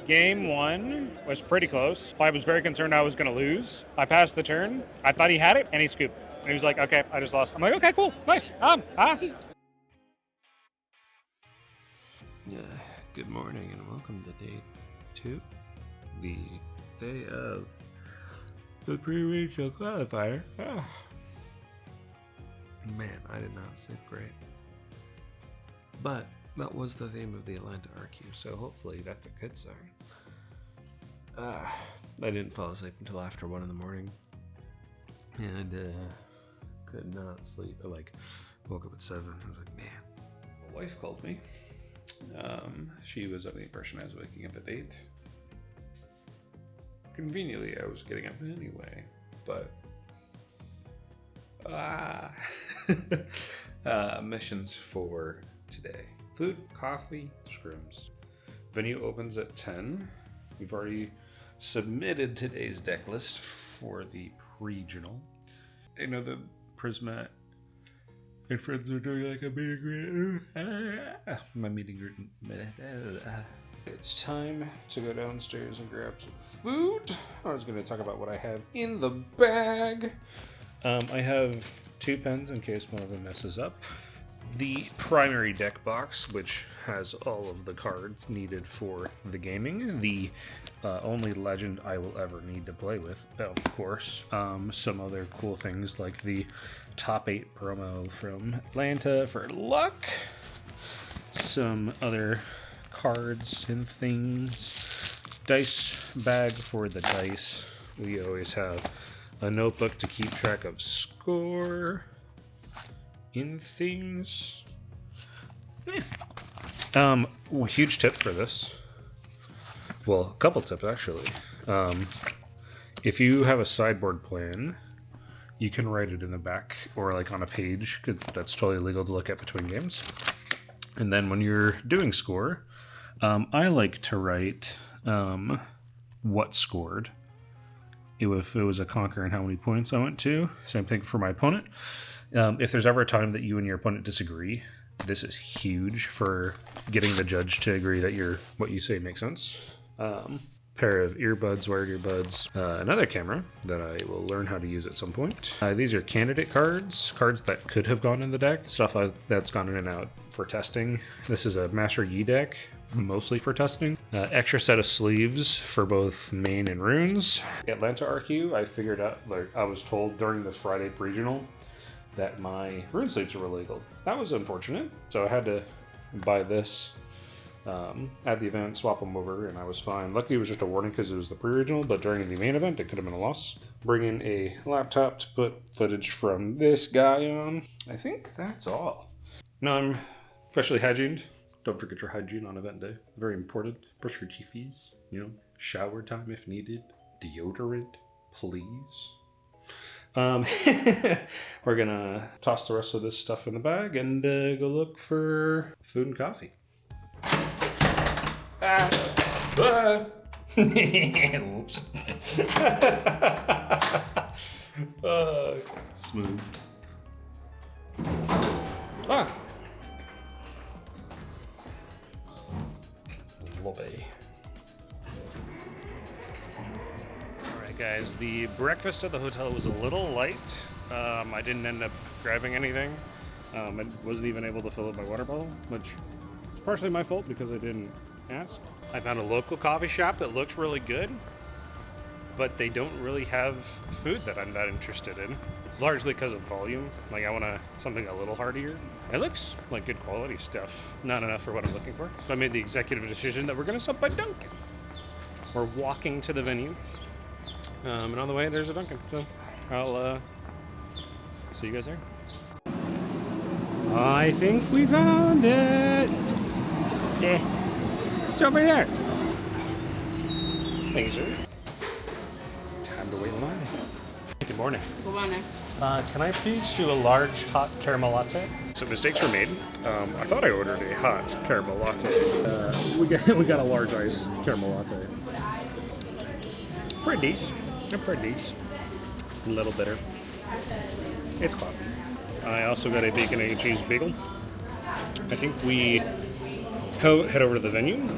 Game one was pretty close. I was very concerned I was going to lose. I passed the turn. I thought he had it, and he scooped. And he was like, okay, I just lost. I'm like, okay, cool, nice. Good morning and welcome to day 2, the day of the pre-regional qualifier. Man, I did not sleep great. But that was the theme of the Atlanta RQ, so hopefully that's a good sign. I didn't fall asleep until after 1 in the morning, and could not sleep. I woke up at 7. I was like, man. My wife called me. She was under the impression I was waking up at 8. Conveniently, I was getting up anyway, but missions for today: food, coffee, scrims. Venue opens at 10. We've already submitted today's deck list for the regional. I know the Prismat and friends are doing like a meeting group. My meeting group. It's time to go downstairs and grab some food. I was going to talk about what I have in the bag. I have 2 pens in case one of them messes up. The primary deck box, which has all of the cards needed for the gaming. The only legend I will ever need to play with, of course. Some other cool things like the top 8 promo from Atlanta for luck. Some other cards and things. Dice bag for the dice. We always have a notebook to keep track of score in things. Huge tip for this. Well, a couple tips actually. If you have a sideboard plan, you can write it in the back or like on a page, because that's totally legal to look at between games. And then when you're doing score, I like to write what scored. If it was a conquer and how many points I went to. Same thing for my opponent. If there's ever a time that you and your opponent disagree, this is huge for getting the judge to agree that what you say makes sense. Pair of earbuds, wired earbuds, another camera that I will learn how to use at some point. These are candidate cards that could have gone in the deck, stuff that's gone in and out for testing. This is a Master Yi deck, mostly for testing. Extra set of sleeves for both main and runes. Atlanta RQ, I figured out, I was told during the Friday regional that my rune sleeves were illegal. That was unfortunate, so I had to buy this at the event, swap them over, and I was fine. Luckily, it was just a warning because it was the pre-regional, but during the main event, it could have been a loss. Bring in a laptop to put footage from this guy on. I think that's all. Now I'm freshly hygiened. Don't forget your hygiene on event day. Very important. Brush your teethies, shower time if needed. Deodorant, please. We're gonna toss the rest of this stuff in the bag and go look for food and coffee. Oops. Smooth. Lobby. Alright guys, the breakfast at the hotel was a little light. I didn't end up grabbing anything. I wasn't even able to fill up my water bottle, which is partially my fault because I didn't ask. I found a local coffee shop that looks really good, but they don't really have food that I'm that interested in, largely because of volume. I want something a little heartier. It looks like good quality stuff, not enough for what I'm looking for. So I made the executive decision that we're going to stop by Dunkin'. We're walking to the venue, and on the way there's a Dunkin', so I'll see you guys there. I think we found it! It's over there! Thank you, sir. Time to wait in line. Good morning. Good morning. Can I please do a large hot caramel latte? So mistakes were made. I thought I ordered a hot caramel latte. We got a large iced caramel latte. Pretty decent. Pretty decent. A little bitter. It's coffee. I also got a bacon, egg, and cheese bagel. I think we head over to the venue.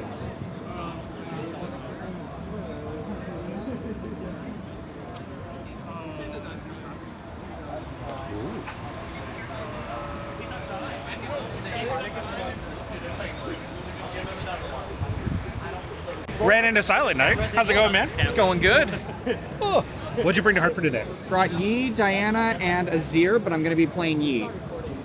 ran into Silent Night. How's it going, man? It's going good. Oh. What'd you bring to Hartford today? Brought Yi, Diana, and Azir, but I'm going to be playing Yi.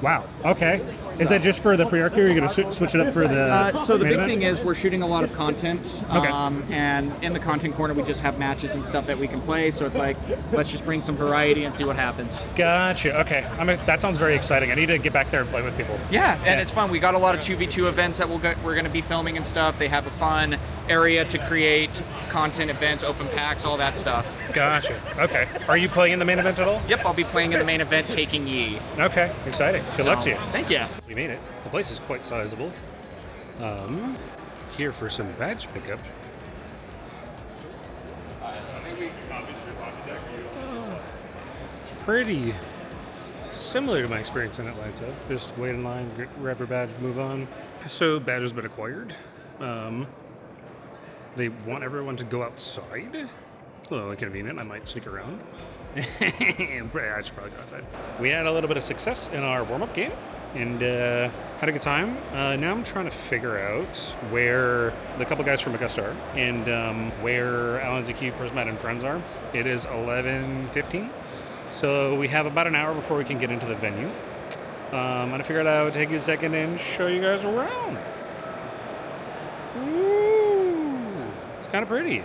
Wow. Okay. Is that just for the pre-arc here? Or are you going to switch it up for the So the main big event? thing is we're shooting a lot of content, Okay. and in the content corner we just have matches and stuff that we can play. So it's like, let's just bring some variety and see what happens. Gotcha. Okay. That sounds very exciting. I need to get back there and play with people. Yeah, and it's fun. We got a lot of 2v2 events that we're going to be filming and stuff. They have a fun area to create content events, open packs, all that stuff. Gotcha. Okay. Are you playing in the main event at all? Yep, I'll be playing in the main event, taking Yi. Okay. Exciting. Good luck to you. Thank you. We made it. The place is quite sizable. Here for some badge pickup. Pretty similar to my experience in Atlanta. Just wait in line, grab your badge, move on. So badge has been acquired. They want everyone to go outside. A little inconvenient. I might sneak around. I should probably go outside. We had a little bit of success in our warm-up game and had a good time. Now I'm trying to figure out where the couple guys from Augusta are and where Alan ZQ, Prismat, and friends are. It is 11:15, so we have about an hour before we can get into the venue. I'm gonna figure it out, take you a second, and show you guys around. Ooh, it's kind of pretty.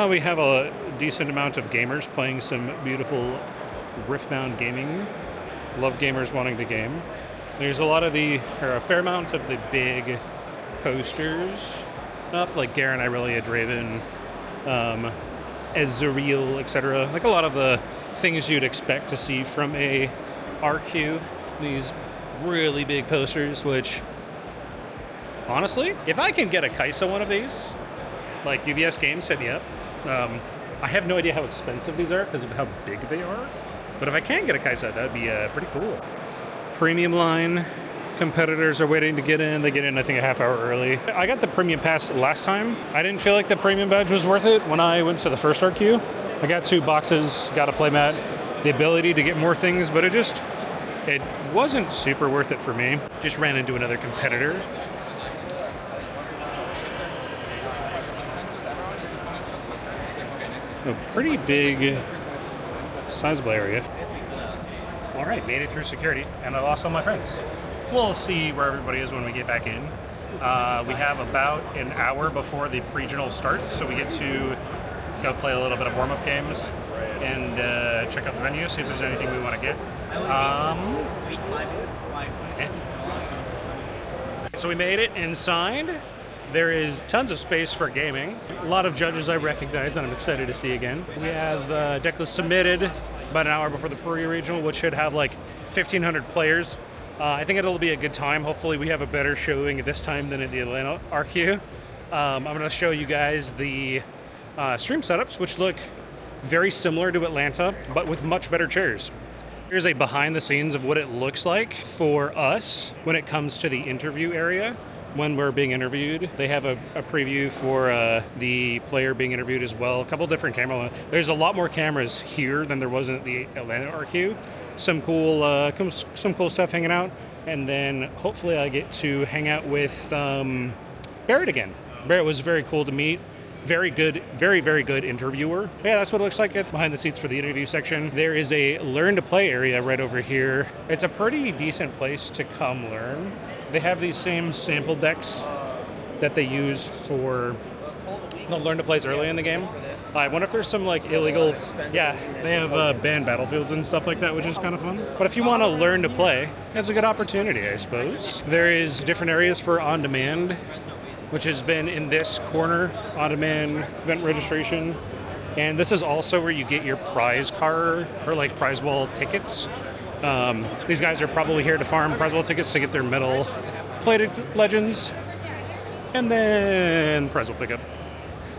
We have a decent amount of gamers playing some beautiful Riftbound gaming. Love gamers wanting to game. There's a fair amount of the big posters up, like Garen, Irelia, Draven, Ezreal, etc. Like a lot of the things you'd expect to see from a RQ. These really big posters, which, honestly, if I can get a Kai'Sa one of these, like UVS Games hit me up. I have no idea how expensive these are because of how big they are, but if I can get a Kai'Sa, that'd be pretty cool. Premium line competitors are waiting to get in. They get in, I think, a half hour early. I got the premium pass last time. I didn't feel like the premium badge was worth it when I went to the first RQ. I got 2 boxes, got a playmat, the ability to get more things, but it wasn't super worth it for me. Just ran into another competitor. A pretty big, sizable area. All right, made it through security, and I lost all my friends. We'll see where everybody is when we get back in. We have about an hour before the regional starts, so we get to go play a little bit of warm-up games and check out the venue, see if there's anything we want to get. So we made it inside. There is tons of space for gaming. A lot of judges I recognize and I'm excited to see again. We have decklist submitted about an hour before the pre-regional, which should have like 1,500 players. I think it'll be a good time. Hopefully we have a better showing this time than at the Atlanta RQ. I'm going to show you guys the stream setups, which look very similar to Atlanta, but with much better chairs. Here's a behind the scenes of what it looks like for us when it comes to the interview area. When we're being interviewed, they have a preview for the player being interviewed as well. A couple different camera. There's a lot more cameras here than there was at the Atlanta RQ. Some cool stuff hanging out, and then hopefully I get to hang out with Barrett again. Barrett was very cool to meet. Very good, very, very good interviewer. Yeah, that's what it looks like behind the seats for the interview section. There is a learn to play area right over here. It's a pretty decent place to come learn. They have these same sample decks that they use for the learn to plays early in the game. I wonder if there's some like illegal, yeah, they have banned battlefields and stuff like that, which is kind of fun. But if you want to learn to play, that's a good opportunity, I suppose. There is different areas for on-demand, which has been in this corner, on-demand event registration. And this is also where you get your prize card or like prize wall tickets. These guys are probably here to farm prize wall tickets to get their metal plated legends. And then prize wall pickup.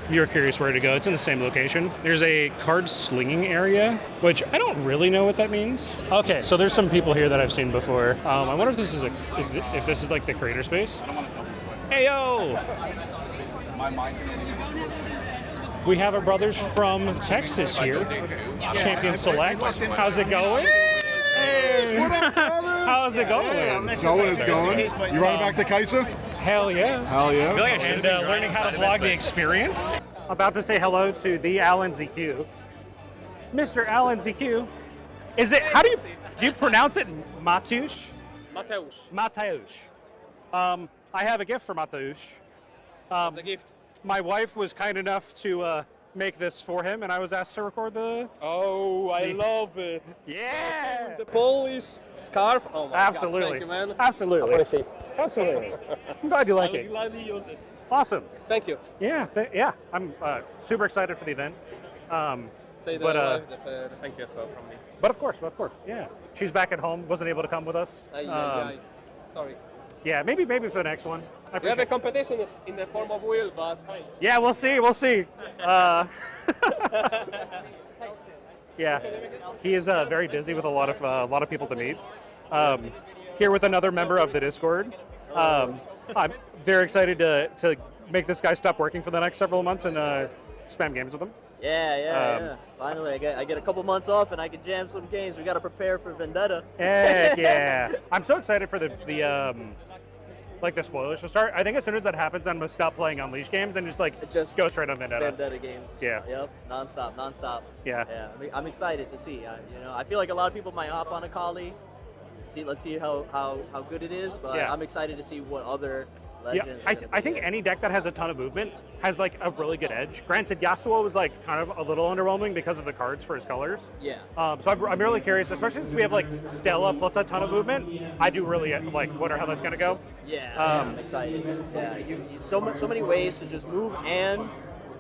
If you're curious where to go, it's in the same location. There's a card slinging area, which I don't really know what that means. Okay, so there's some people here that I've seen before. I wonder if this is if this is like the creator space. Hey yo! We have our brothers from Texas here. Champion Select. How's it going? Hey. What up, brother? How's it going? It's going. You running back to Kai'Sa? Hell yeah. Hell yeah. I feel like I should And have been learning how to grinding vlog side the events, experience. About to say hello to the Alan ZQ. Mr. Alan ZQ. Is it, how do you pronounce it Mateusz? Mateusz. Mateusz. I have a gift for Mateusz. The gift. My wife was kind enough to make this for him, and I was asked to record the... Oh, I The- love it. Yeah! The Polish scarf. Oh my Absolutely. God, thank you, man. Absolutely. Appreciate. Absolutely. I'm glad you I like will it. gladly use it. Awesome. Thank you. Yeah, yeah. I'm super excited for the event. Say the, But, the thank you as well from me. But of course, yeah. She's back at home, wasn't able to come with us. Sorry. Yeah, maybe for the next one. I We have a appreciate- competition in the form of wheel, but hey. Yeah, we'll see. Yeah, he is very busy with a lot of people to meet. Here with another member of the Discord. I'm very excited to make this guy stop working for the next several months and spam games with him. Yeah. Finally, I get a couple months off and I can jam some games. We got to prepare for Vendetta. Heck yeah! I'm so excited for the spoilers to start. I think as soon as that happens, I'm gonna stop playing Unleashed games and just go straight on Vendetta. Vendetta games. Yeah. Yep. Non-stop. Yeah. Yeah. I'm excited to see. I feel like a lot of people might hop on a Kali. Let's see how good it is. But Yeah. I'm excited to see what other Yeah, legends. I think any deck that has a ton of movement has like a really good edge. Granted, Yasuo was like kind of a little underwhelming because of the cards for his colors. Yeah. So I'm really curious, especially since we have like Stella plus a ton of movement. I do really wonder how that's gonna go. Yeah. I'm excited. Yeah. You so many ways to just move and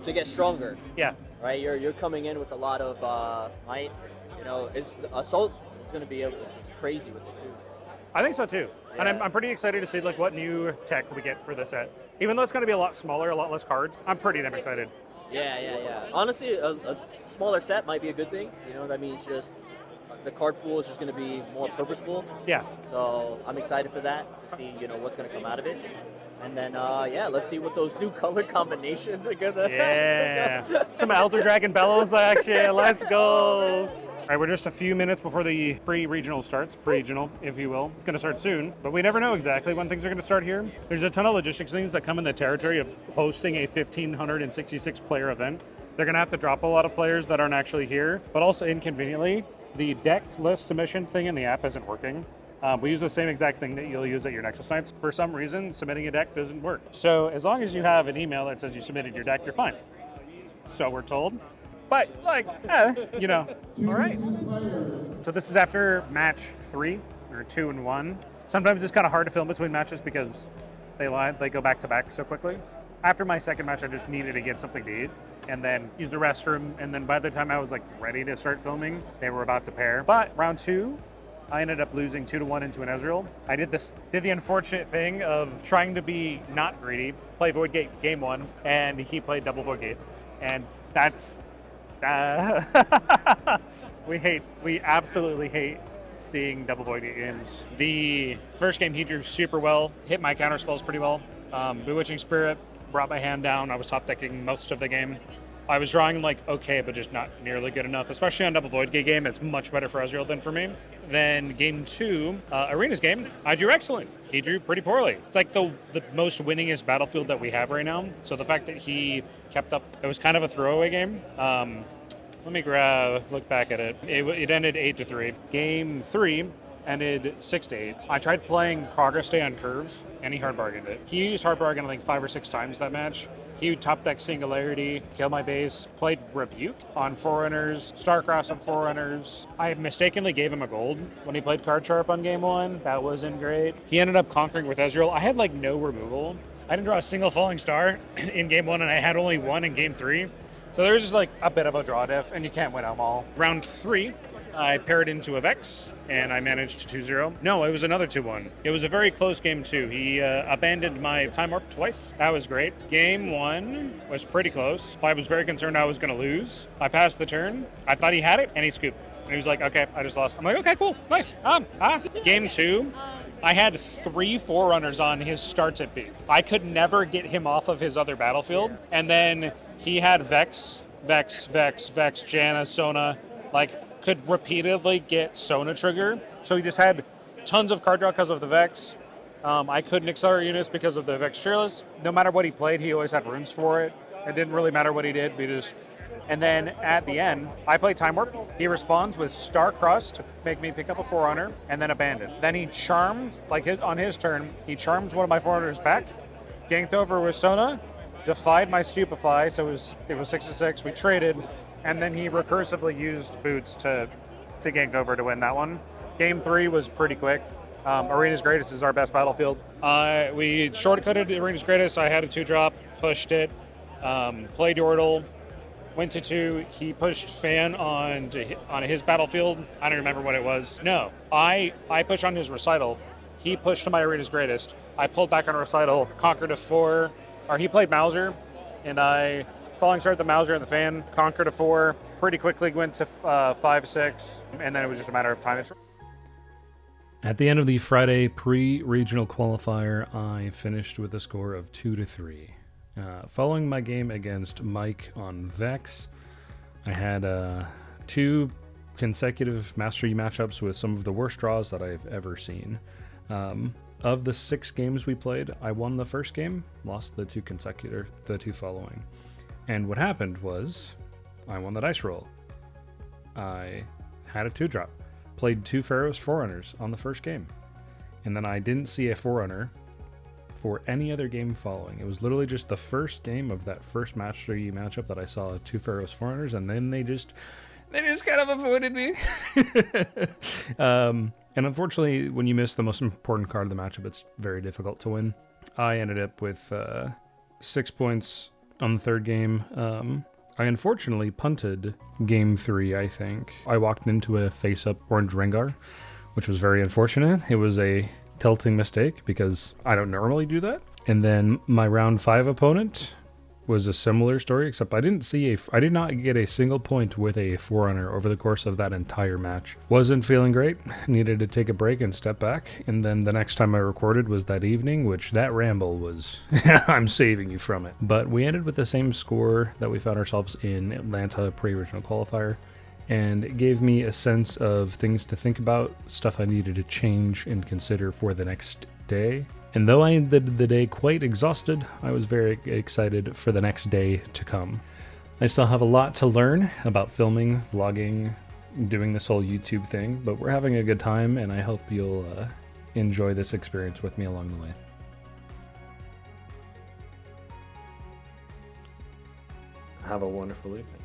to get stronger. Yeah, Right. You're coming in with a lot of might. Assault is going to be it's just crazy with it too. I think so too. And Yeah. I'm pretty excited to see like what new tech we get for the set. Even though it's gonna be a lot smaller, a lot less cards, I'm pretty damn excited. Yeah. Honestly, a smaller set might be a good thing. That means just the card pool is just going to be more purposeful. Yeah. So I'm excited for that to see what's going to come out of it. And then let's see what those new color combinations are gonna. Yeah. Some Elder Dragon Bellows action. Let's go. All right, we're just a few minutes before the pre-regional starts, pre-regional, if you will. It's going to start soon, but we never know exactly when things are going to start here. There's a ton of logistics things that come in the territory of hosting a 1,566 player event. They're going to have to drop a lot of players that aren't actually here, but also inconveniently, the deck list submission thing in the app isn't working. We use the same exact thing that you'll use at your Nexus Nights. For some reason, submitting a deck doesn't work. So as long as you have an email that says you submitted your deck, you're fine. So we're told. But, all right. So this is after match 3, or 2 and 1. Sometimes it's kind of hard to film between matches because they go back to back so quickly. After my second match, I just needed to get something to eat and then use the restroom. And then by the time I was ready to start filming, they were about to pair. But round 2, I ended up losing 2-1 into an Ezreal. I did the unfortunate thing of trying to be not greedy, play Void Gate game 1, and he played double Void Gate. And that's... we absolutely hate seeing double Void Gate games. The first game he drew super well, hit my counter spells pretty well. Bewitching Spirit, brought my hand down. I was top decking most of the game. I was drawing okay, but just not nearly good enough, especially on double Void Gate game. It's much better for Ezreal than for me. Then game 2, Arena's game, I drew excellent. He drew pretty poorly. It's the most winningest battlefield that we have right now. So the fact that he kept up, it was kind of a throwaway game. Let me look back at it. It ended 8-3. Game 3 ended 6-8. I tried playing Progress Day on Curve, and he hard bargained it. He used hard bargain, I think, 5 or 6 times that match. He top deck Singularity, killed my base, played Rebuke on Forerunners, Starcross on Forerunners. I mistakenly gave him a gold when he played Card Sharp on game 1. That wasn't great. He ended up conquering with Ezreal. I had no removal. I didn't draw a single Falling Star in game 1, and I had only 1 in game 3. So there's just a bit of a draw diff, and you can't win them all. Round 3, I paired into a Vex, and I managed to 2-0. No, it was another 2-1. It was a very close game, too. He abandoned my Time Warp twice. That was great. Game 1 was pretty close. I was very concerned I was going to lose. I passed the turn. I thought he had it, and he scooped. And he was like, okay, I just lost. I'm like, okay, cool, nice. Game 2, I had 3 Forerunners on his starts at B. I could never get him off of his other battlefield. And then he had Vex, Janna, Sona, could repeatedly get Sona trigger. So he just had tons of card draw because of the Vex, I couldn't accelerate units because of the Vex Cheerless. No matter what he played, he always had runes for it. It didn't really matter what he did. And then at the end, I play Time Warp. He responds with Star Crust to make me pick up a Forerunner, and then Abandon. Then he charmed, on his turn, he charmed one of my Forerunners back, ganked over with Sona, defied my Stupefy, so it was 6-6. We traded, and then he recursively used Boots to gank over to win that one. Game 3 was pretty quick. Arena's Greatest is our best battlefield. We shortcutted Arena's Greatest. I had a 2-drop, pushed it, played Yordle, went to 2. He pushed Fan on his battlefield. I don't remember what it was. No, I pushed on his Recital. He pushed to my Arena's Greatest. I pulled back on Recital, conquered a 4. Or he played Mauser, and I falling start the Mauser and the Fan, conquered a 4. Pretty quickly went to 5-6, and then it was just a matter of time. At the end of the Friday pre-regional qualifier, I finished with a score of 2-3. Following my game against Mike on Vex, I had 2 consecutive Mastery matchups with some of the worst draws that I've ever seen. Of the 6 games we played, I won the first game, lost the 2 following. And what happened was, I won the dice roll. I had a 2-drop, played 2 Pharaoh's Forerunners on the first game, and then I didn't see a Forerunner for any other game following. It was literally just the first game of that first Mastery matchup that I saw 2 Pharaoh's Forerunners, and then they just kind of avoided me. And unfortunately, when you miss the most important card of the matchup, it's very difficult to win. I ended up with 6 points on the third game. I unfortunately punted game 3, I think. I walked into a face-up orange Rengar, which was very unfortunate. It was a tilting mistake because I don't normally do that. And then my round 5 opponent was a similar story, except I did not get a single point with a Forerunner over the course of that entire match. Wasn't feeling great, needed to take a break and step back, and then the next time I recorded was that evening, which that ramble was, I'm saving you from it. But we ended with the same score that we found ourselves in Atlanta pre-regional qualifier, and it gave me a sense of things to think about, stuff I needed to change and consider for the next day. And though I ended the day quite exhausted, I was very excited for the next day to come. I still have a lot to learn about filming, vlogging, doing this whole YouTube thing, but we're having a good time, and I hope you'll enjoy this experience with me along the way. Have a wonderful evening.